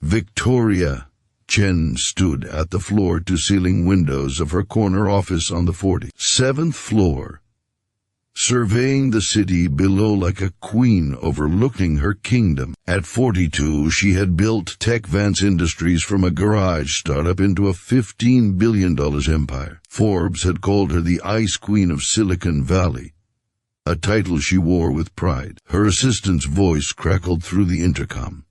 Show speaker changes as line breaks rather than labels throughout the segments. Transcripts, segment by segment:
Victoria Chen stood at the floor-to-ceiling windows of her corner office on the 47th floor, surveying the city below like a queen overlooking her kingdom. At 42, she had built TechVance Industries from a garage startup into a $15 billion empire. Forbes had called her the Ice Queen of Silicon Valley, a title she wore with pride. Her assistant's voice crackled through the intercom.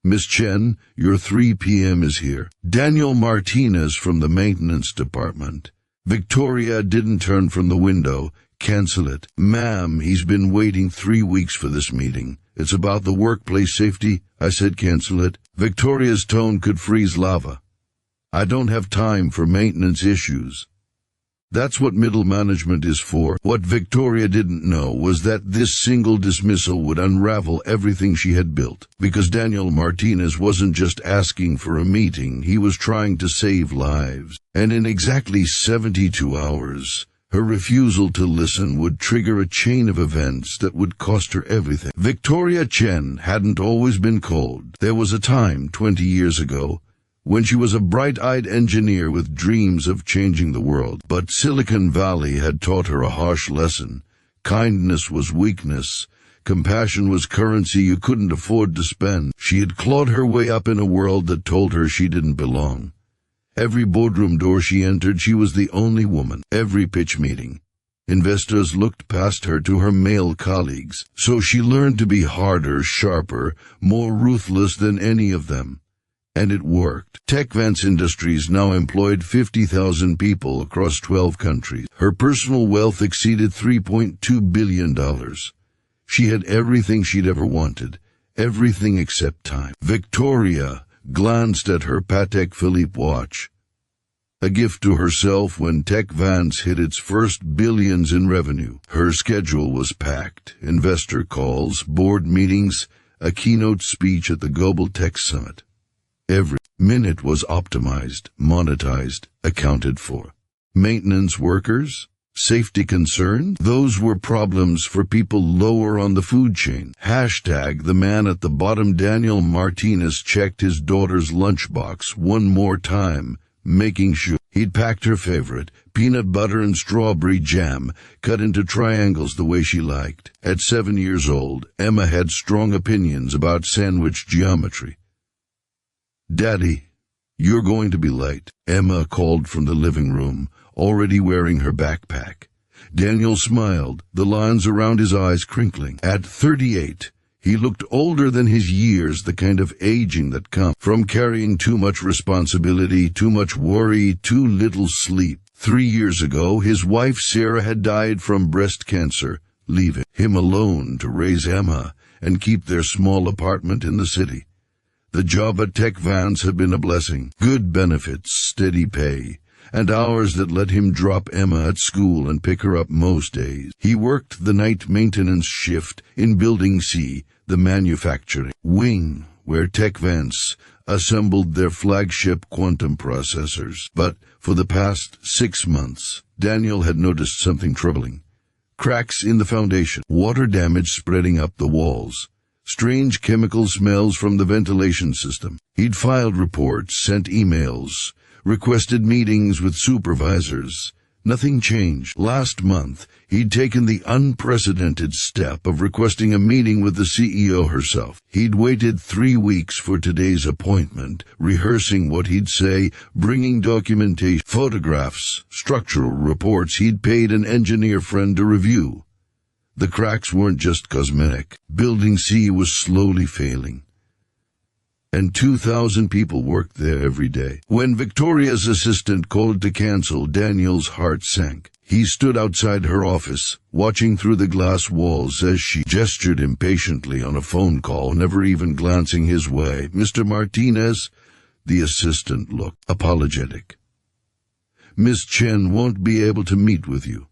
"Miss Chen, your 3 p.m. is here." Daniel Martinez from the maintenance department. Victoria didn't turn from the window. "Cancel it." "Ma'am, he's been waiting 3 weeks for this meeting. It's about the workplace safety." I said cancel it. Victoria's tone could freeze lava. "I don't have time for maintenance issues. That's what middle management is for." What Victoria didn't know was that this single dismissal would unravel everything she had built. Because Daniel Martinez wasn't just asking for a meeting, he was trying to save lives. And in exactly 72 hours, her refusal to listen would trigger a chain of events that would cost her everything. Victoria Chen hadn't always been cold. There was a time 20 years ago when she was a bright-eyed engineer with dreams of changing the world. But Silicon Valley had taught her a harsh lesson. Kindness was weakness. Compassion was currency you couldn't afford to spend. She had clawed her way up in a world that told her she didn't belong. Every boardroom door she entered, she was the only woman. Every pitch meeting, investors looked past her to her male colleagues. So she learned to be harder, sharper, more ruthless than any of them. And it worked. TechVance Industries now employed 50,000 people across 12 countries. Her personal wealth exceeded $3.2 billion. She had everything she'd ever wanted, everything except time. Victoria glanced at her Patek Philippe watch, a gift to herself when TechVance hit its first billions in revenue. Her schedule was packed: investor calls, board meetings, a keynote speech at the Global Tech Summit. Every minute was optimized, monetized, accounted for. Maintenance workers? Safety concerns? Those were problems for people lower on the food chain. The man at the bottom. Daniel Martinez checked his daughter's lunchbox one more time, making sure he'd packed her favorite, peanut butter and strawberry jam, cut into triangles the way she liked. At 7 years old, Emma had strong opinions about sandwich geometry. "Daddy, you're going to be late," Emma called from the living room, already wearing her backpack. Daniel smiled, the lines around his eyes crinkling. At 38, he looked older than his years, the kind of aging that comes from carrying too much responsibility, too much worry, too little sleep. 3 years ago, his wife Sarah had died from breast cancer, leaving him alone to raise Emma and keep their small apartment in the city. The job at TechVance had been a blessing. Good benefits, steady pay, and hours that let him drop Emma at school and pick her up most days. He worked the night maintenance shift in Building C, the manufacturing wing, where TechVance assembled their flagship quantum processors. But for the past 6 months, Daniel had noticed something troubling. Cracks in the foundation, water damage spreading up the walls, strange chemical smells from the ventilation system. He'd filed reports, sent emails, requested meetings with supervisors. Nothing changed. Last month, he'd taken the unprecedented step of requesting a meeting with the CEO herself. He'd waited 3 weeks for today's appointment, rehearsing what he'd say, bringing documentation, photographs, structural reports he'd paid an engineer friend to review. The cracks weren't just cosmetic. Building C was slowly failing, and 2,000 people worked there every day. When Victoria's assistant called to cancel, Daniel's heart sank. He stood outside her office, watching through the glass walls as she gestured impatiently on a phone call, never even glancing his way. "Mr. Martinez?" The assistant looked apologetic. "Miss Chen won't be able to meet with you.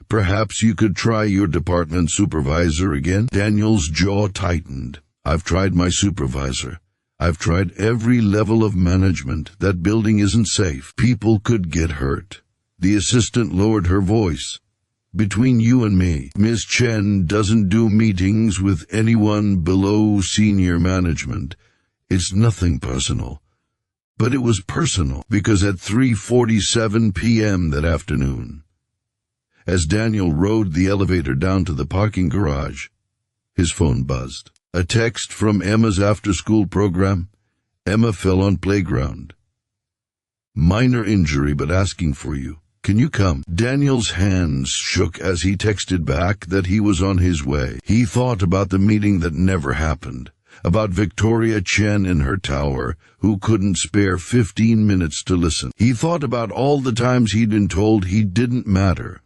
Perhaps you could try your department supervisor again?" Daniel's jaw tightened. "I've tried my supervisor. I've tried every level of management. That building isn't safe. People could get hurt." The assistant lowered her voice. "Between you and me, Miss Chen doesn't do meetings with anyone below senior management. It's nothing personal. But it was personal, because at 3:47 p.m. that afternoon, as Daniel rode the elevator down to the parking garage, his phone buzzed. A text from Emma's after-school program. Emma fell on playground. Minor injury, but asking for you. Can you come? Daniel's hands shook as he texted back that he was on his way. He thought about the meeting that never happened, about Victoria Chen in her tower, who couldn't spare 15 minutes to listen. He thought about all the times he'd been told he didn't matter,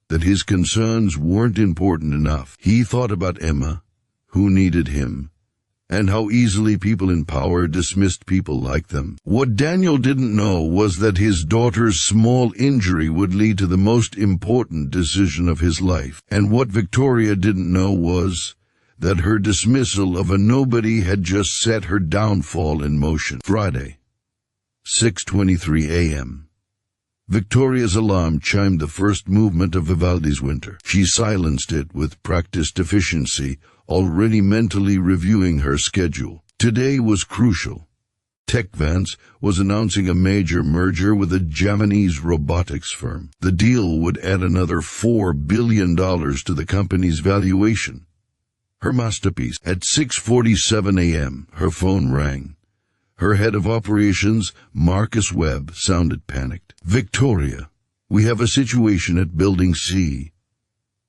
that his concerns weren't important enough. He thought about Emma, who needed him, and how easily people in power dismissed people like them. What Daniel didn't know was that his daughter's small injury would lead to the most important decision of his life. And what Victoria didn't know was that her dismissal of a nobody had just set her downfall in motion. Friday, 6:23 a.m. Victoria's alarm chimed the first movement of Vivaldi's Winter. She silenced it with practiced efficiency, already mentally reviewing her schedule. Today was crucial. TechVance was announcing a major merger with a Japanese robotics firm. The deal would add another $4 billion to the company's valuation. Her masterpiece. At 6:47 a.m., her phone rang. Her head of operations, Marcus Webb, sounded panicked. Victoria, we have a situation at Building C.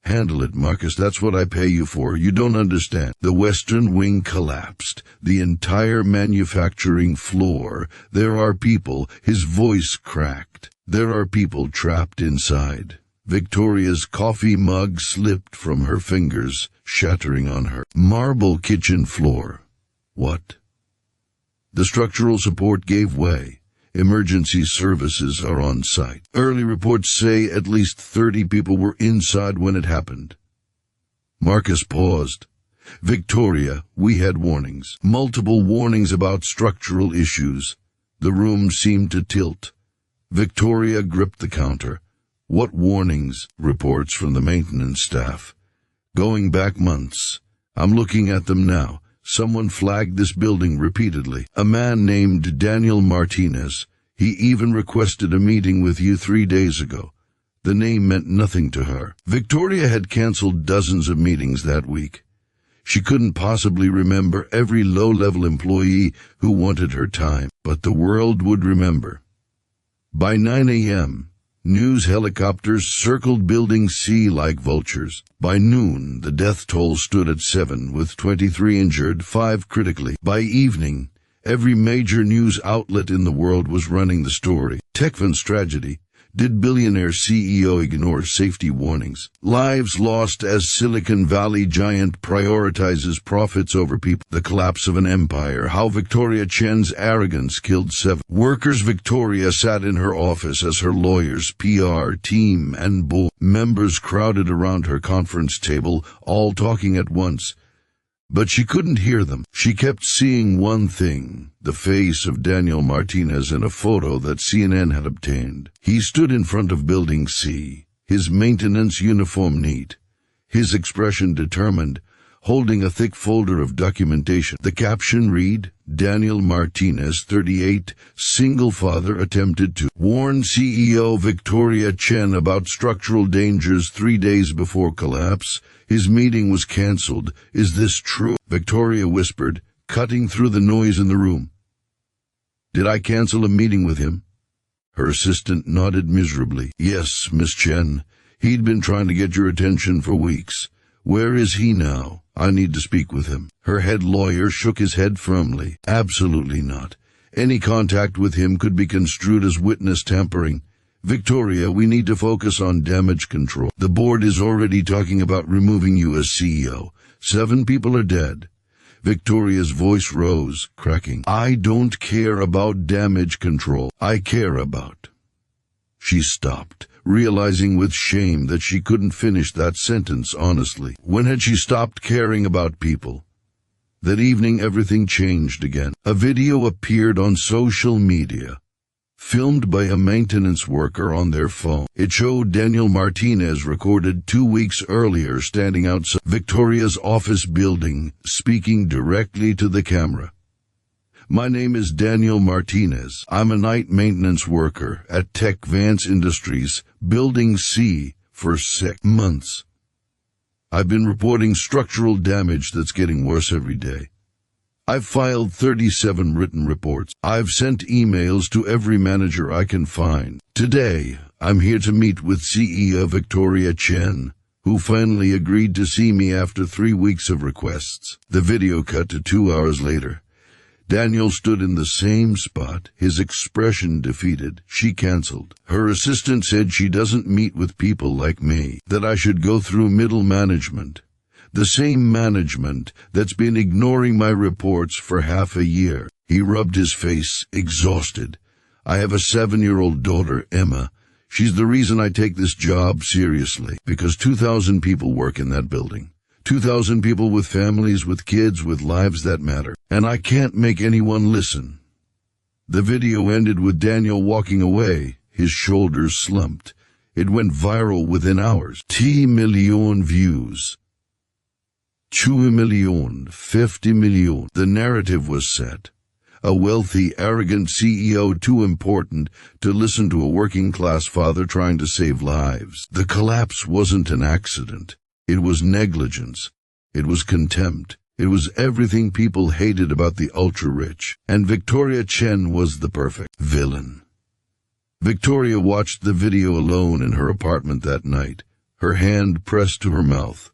Handle it, Marcus, that's what I pay you for. You don't understand. The western wing collapsed. The entire manufacturing floor. There are people. His voice cracked. There are people trapped inside. Victoria's coffee mug slipped from her fingers, shattering on her marble kitchen floor. What? The structural support gave way. Emergency services are on site. Early reports say at least 30 people were inside when it happened. Marcus paused. Victoria, we had warnings. Multiple warnings about structural issues. The room seemed to tilt. Victoria gripped the counter. What warnings? Reports from the maintenance staff. Going back months. I'm looking at them now. Someone flagged this building repeatedly. A man named Daniel Martinez. He even requested a meeting with you 3 days ago. The name meant nothing to her. Victoria had canceled dozens of meetings that week. She couldn't possibly remember every low-level employee who wanted her time, but the world would remember. By 9 a.m., news helicopters circled Building C like vultures. By noon, the death toll stood at 7, with 23 injured, 5 critically. By evening, every major news outlet in the world was running the story. TechVance tragedy. Did Billionaire CEO ignore safety warnings? Lives lost as Silicon Valley giant prioritizes profits over people. The collapse of an empire. How Victoria Chen's arrogance killed 7 workers. Victoria sat in her office as her lawyers, PR, team, and board members crowded around her conference table, all talking at once. But she couldn't hear them. She kept seeing one thing, the face of Daniel Martinez in a photo that CNN had obtained. He stood in front of Building C, his maintenance uniform neat, his expression determined, holding a thick folder of documentation. The caption read, Daniel Martinez, 38, single father, attempted to warn CEO Victoria Chen about structural dangers 3 days before collapse. His meeting was cancelled. Is this true? Victoria whispered, cutting through the noise in the room. Did I cancel a meeting with him? Her assistant nodded miserably. Yes, Miss Chen. He'd been trying to get your attention for weeks. Where is he now? I need to speak with him. Her head lawyer shook his head firmly. Absolutely not. Any contact with him could be construed as witness tampering. Victoria, we need to focus on damage control. The board is already talking about removing you as CEO. 7 people are dead. Victoria's voice rose, cracking. I don't care about damage control. I care about... She stopped, realizing with shame that she couldn't finish that sentence honestly. When had she stopped caring about people? That evening everything changed again. A video appeared on social media, filmed by a maintenance worker on their phone. It showed Daniel Martinez recorded 2 weeks earlier standing outside Victoria's office building, speaking directly to the camera. My name is Daniel Martinez. I'm a night maintenance worker at TechVance Industries, Building C, for 6 months. I've been reporting structural damage that's getting worse every day. I've filed 37 written reports. I've sent emails to every manager I can find. Today, I'm here to meet with CEO Victoria Chen, who finally agreed to see me after 3 weeks of requests. The video cut to 2 hours later. Daniel stood in the same spot, his expression defeated. She canceled. Her assistant said she doesn't meet with people like me, that I should go through middle management. The same management that's been ignoring my reports for half a year. He rubbed his face, exhausted. I have a 7-year-old daughter, Emma. She's the reason I take this job seriously, because 2,000 people work in that building. 2,000 people with families, with kids, with lives that matter. And I can't make anyone listen. The video ended with Daniel walking away, his shoulders slumped. It went viral within hours. 10 million views. 20 million, 50 million. The narrative was set. A wealthy, arrogant CEO too important to listen to a working-class father trying to save lives. The collapse wasn't an accident. It was negligence. It was contempt. It was everything people hated about the ultra-rich. And Victoria Chen was the perfect villain. Victoria watched the video alone in her apartment that night, her hand pressed to her mouth.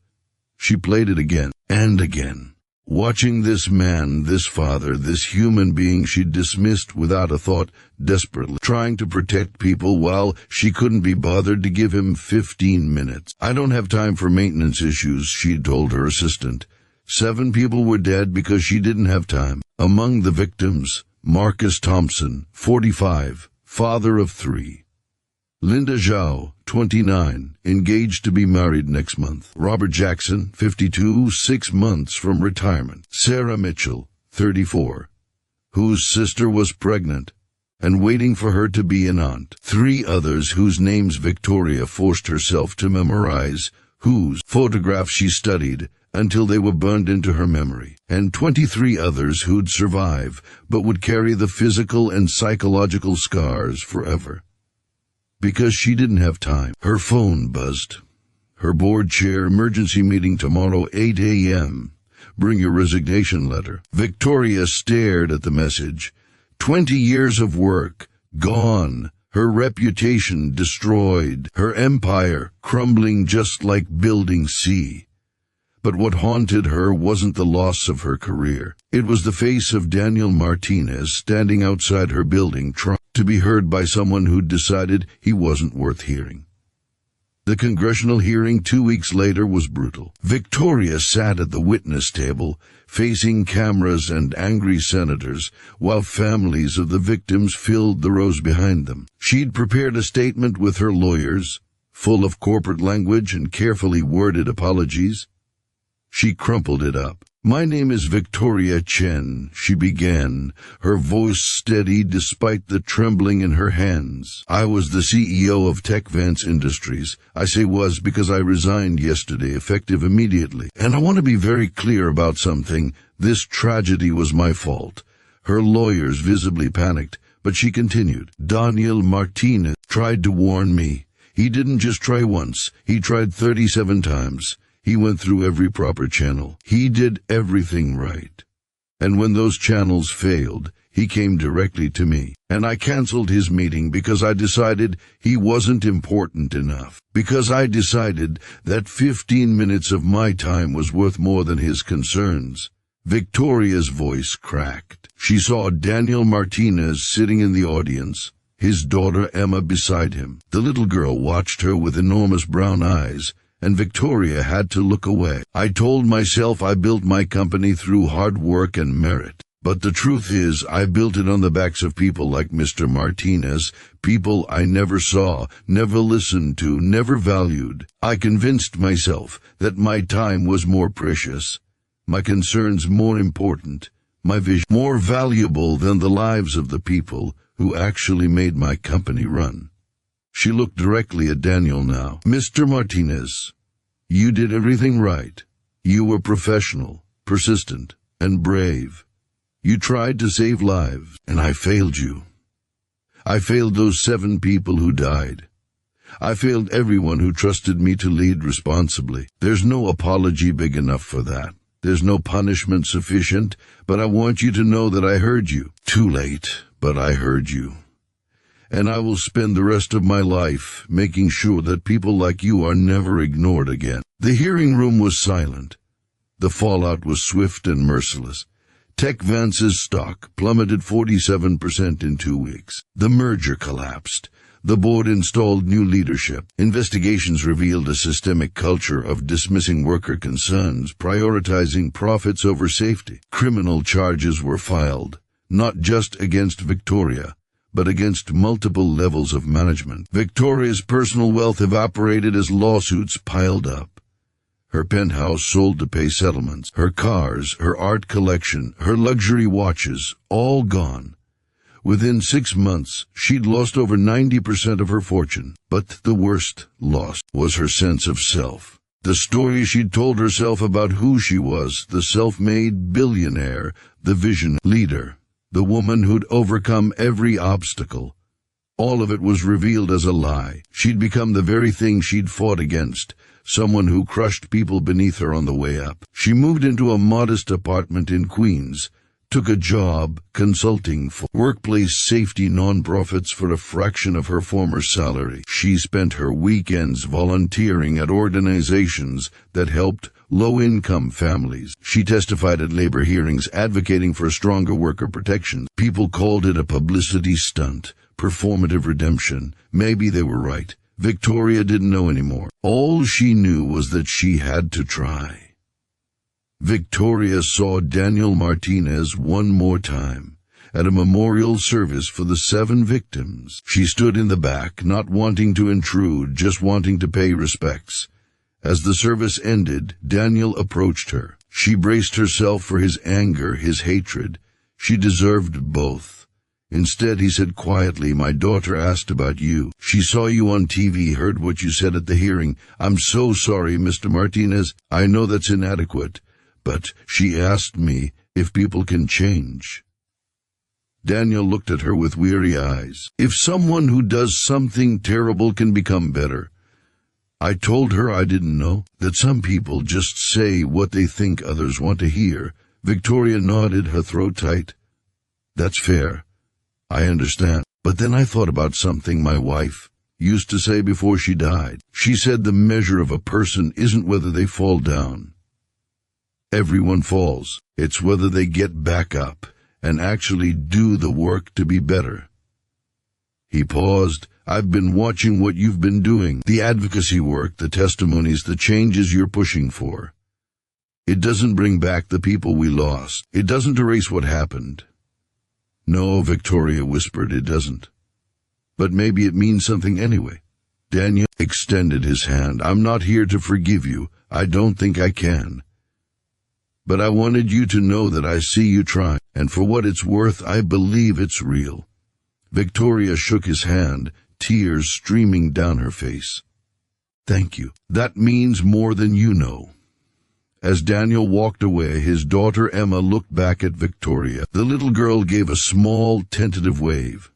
She played it again and again. Watching this man, this father, this human being she'd dismissed without a thought, desperately trying to protect people while she couldn't be bothered to give him 15 minutes. I don't have time for maintenance issues, she'd told her assistant. 7 people were dead because she didn't have time. Among the victims, Marcus Thompson, 45, father of 3. Linda Zhao, 29, engaged to be married next month. Robert Jackson, 52, 6 months from retirement. Sarah Mitchell, 34, whose sister was pregnant and waiting for her to be an aunt. 3 others whose names Victoria forced herself to memorize, whose photographs she studied until they were burned into her memory. And 23 others who'd survive but would carry the physical and psychological scars forever. Because she didn't have time. Her phone buzzed. Her board chair, emergency meeting tomorrow, 8 a.m. Bring your resignation letter. Victoria stared at the message. 20 years of work, gone. Her reputation destroyed. Her empire crumbling just like Building C. But what haunted her wasn't the loss of her career. It was the face of Daniel Martinez standing outside her building trying to be heard by someone who'd decided he wasn't worth hearing. The congressional hearing 2 weeks later was brutal. Victoria sat at the witness table, facing cameras and angry senators, while families of the victims filled the rows behind them. She'd prepared a statement with her lawyers, full of corporate language and carefully worded apologies. She crumpled it up. My name is Victoria Chen, she began, her voice steady despite the trembling in her hands. I was the CEO of TechVance Industries. I say was because I resigned yesterday, effective immediately. And I want to be very clear about something. This tragedy was my fault. Her lawyers visibly panicked, but she continued. Daniel Martinez tried to warn me. He didn't just try once. He tried 37 times. He went through every proper channel. He did everything right. And when those channels failed, he came directly to me. And I canceled his meeting because I decided he wasn't important enough. Because I decided that 15 minutes of my time was worth more than his concerns. Victoria's voice cracked. She saw Daniel Martinez sitting in the audience, his daughter Emma beside him. The little girl watched her with enormous brown eyes, and Victoria had to look away. I told myself I built my company through hard work and merit. But the truth is, I built it on the backs of people like Mr. Martinez, people I never saw, never listened to, never valued. I convinced myself that my time was more precious, my concerns more important, my vision more valuable than the lives of the people who actually made my company run. She looked directly at Daniel now. Mr. Martinez, you did everything right. You were professional, persistent, and brave. You tried to save lives, and I failed you. I failed those 7 people who died. I failed everyone who trusted me to lead responsibly. There's no apology big enough for that. There's no punishment sufficient, but I want you to know that I heard you. Too late, but I heard you. And I will spend the rest of my life making sure that people like you are never ignored again. The hearing room was silent. The fallout was swift and merciless. TechVance's stock plummeted 47% in 2 weeks. The merger collapsed. The board installed new leadership. Investigations revealed a systemic culture of dismissing worker concerns, prioritizing profits over safety. Criminal charges were filed, not just against Victoria, but against multiple levels of management. Victoria's personal wealth evaporated as lawsuits piled up. Her penthouse sold to pay settlements. Her cars, her art collection, her luxury watches, all gone. Within 6 months, she'd lost over 90% of her fortune. But the worst loss was her sense of self. The story she'd told herself about who she was, the self-made billionaire, the vision leader, the woman who'd overcome every obstacle. All of it was revealed as a lie. She'd become the very thing she'd fought against, someone who crushed people beneath her on the way up. She moved into a modest apartment in Queens, took a job consulting for workplace safety nonprofits for a fraction of her former salary. She spent her weekends volunteering at organizations that helped low-income families. She testified at labor hearings advocating for stronger worker protections. People called it a publicity stunt, performative redemption. Maybe they were right. Victoria didn't know anymore. All she knew was that she had to try. Victoria saw Daniel Martinez one more time, at a memorial service for the 7 victims. She stood in the back, not wanting to intrude, just wanting to pay respects. As the service ended, Daniel approached her. She braced herself for his anger, his hatred. She deserved both. Instead, he said quietly, "My daughter asked about you. She saw you on TV, heard what you said at the hearing. I'm so sorry, Mr. Martinez. I know that's inadequate. But she asked me if people can change." Daniel looked at her with weary eyes. "If someone who does something terrible can become better." I told her I didn't know, that some people just say what they think others want to hear. Victoria nodded, her throat tight. "That's fair. I understand." But then I thought about something my wife used to say before she died. She said the measure of a person isn't whether they fall down. Everyone falls. It's whether they get back up and actually do the work to be better. He paused. "I've been watching what you've been doing, the advocacy work, the testimonies, the changes you're pushing for. It doesn't bring back the people we lost. It doesn't erase what happened." "No," Victoria whispered, "it doesn't. But maybe it means something anyway." Daniel extended his hand. "I'm not here to forgive you. I don't think I can. But I wanted you to know that I see you trying, and for what it's worth, I believe it's real." Victoria shook his hand, tears streaming down her face. "Thank you. That means more than you know." As Daniel walked away, his daughter Emma looked back at Victoria. The little girl gave a small, tentative wave.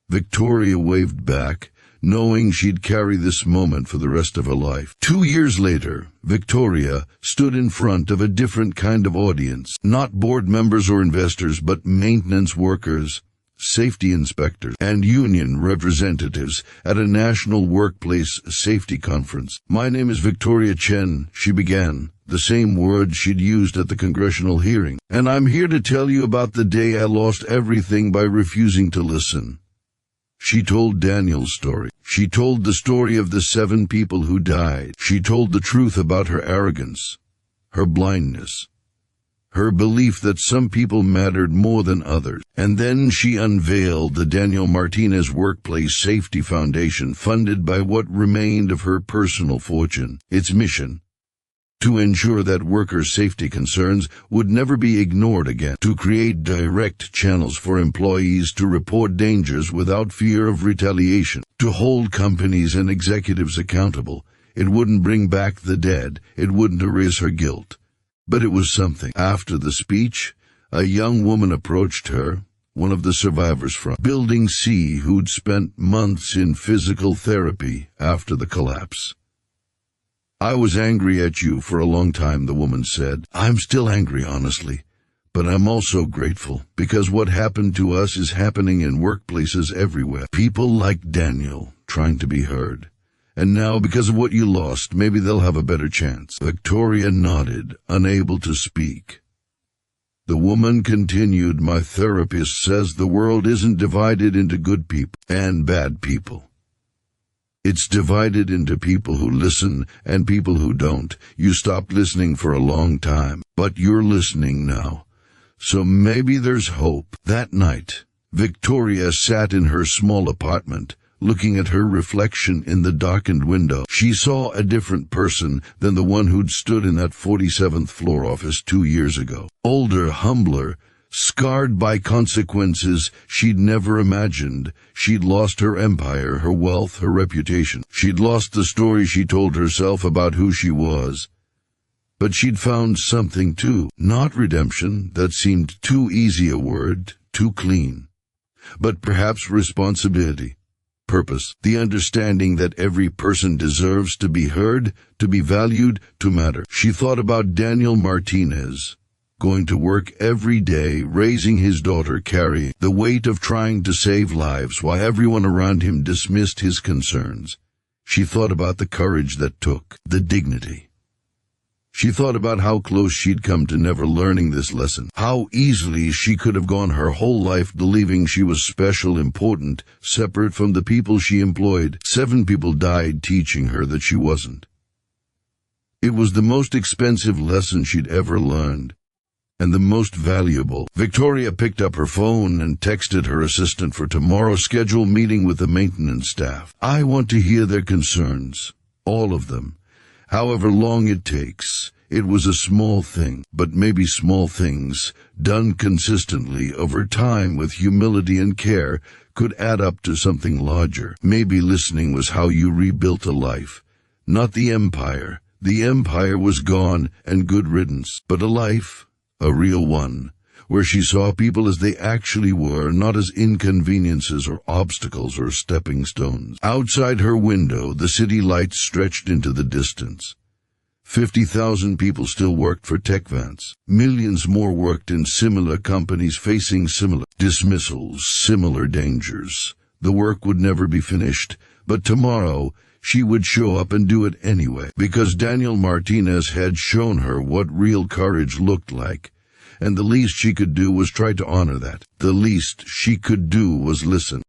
Victoria waved back, knowing she'd carry this moment for the rest of her life. 2 years later, Victoria stood in front of a different kind of audience, not board members or investors, but maintenance workers, safety inspectors, and union representatives at a national workplace safety conference. "My name is Victoria Chen," she began, the same words she'd used at the congressional hearing, "and I'm here to tell you about the day I lost everything by refusing to listen." She told Daniel's story. She told the story of the 7 people who died. She told the truth about her arrogance, her blindness, her belief that some people mattered more than others. And then she unveiled the Daniel Martinez Workplace Safety Foundation, funded by what remained of her personal fortune. Its mission: to ensure that workers' safety concerns would never be ignored again, to create direct channels for employees to report dangers without fear of retaliation, to hold companies and executives accountable. It wouldn't bring back the dead, it wouldn't erase her guilt. But it was something. After the speech, A young woman approached her, one of the survivors from Building C who'd spent months in physical therapy after the collapse. "I was angry at you for a long time," the woman said. "I'm still angry, honestly. But I'm also grateful, because what happened to us is happening in workplaces everywhere. People like Daniel, trying to be heard. And now, because of what you lost, maybe they'll have a better chance." Victoria nodded, unable to speak. The woman continued, "My therapist says the world isn't divided into good people and bad people. It's divided into people who listen and people who don't. You stopped listening for a long time, but you're listening now. So maybe there's hope." That night, Victoria sat in her small apartment, looking at her reflection in the darkened window. She saw a different person than the one who'd stood in that 47th floor office 2 years ago. Older, humbler, scarred by consequences she'd never imagined. She'd lost her empire, her wealth, her reputation. She'd lost the story she told herself about who she was. But she'd found something too. Not redemption, that seemed too easy a word, too clean. But perhaps responsibility. Purpose, the understanding that every person deserves to be heard, to be valued, to matter. She thought about Daniel Martinez, going to work every day, raising his daughter, carrying the weight of trying to save lives while everyone around him dismissed his concerns. She thought about the courage that took, the dignity. She thought about how close she'd come to never learning this lesson, how easily she could have gone her whole life believing she was special, important, separate from the people she employed. 7 people died teaching her that she wasn't. It was the most expensive lesson she'd ever learned, and the most valuable. Victoria picked up her phone and texted her assistant for tomorrow's scheduled meeting with the maintenance staff. "I want to hear their concerns, all of them. However long it takes." It was a small thing, but maybe small things, done consistently over time with humility and care, could add up to something larger. Maybe listening was how you rebuilt a life. Not the empire. The empire was gone and good riddance. But a life, a real one, where she saw people as they actually were, not as inconveniences or obstacles or stepping stones. Outside her window, the city lights stretched into the distance. 50,000 people still worked for TechVance. Millions more worked in similar companies facing similar dismissals, similar dangers. The work would never be finished, but tomorrow she would show up and do it anyway, because Daniel Martinez had shown her what real courage looked like. And the least she could do was try to honor that. The least she could do was listen.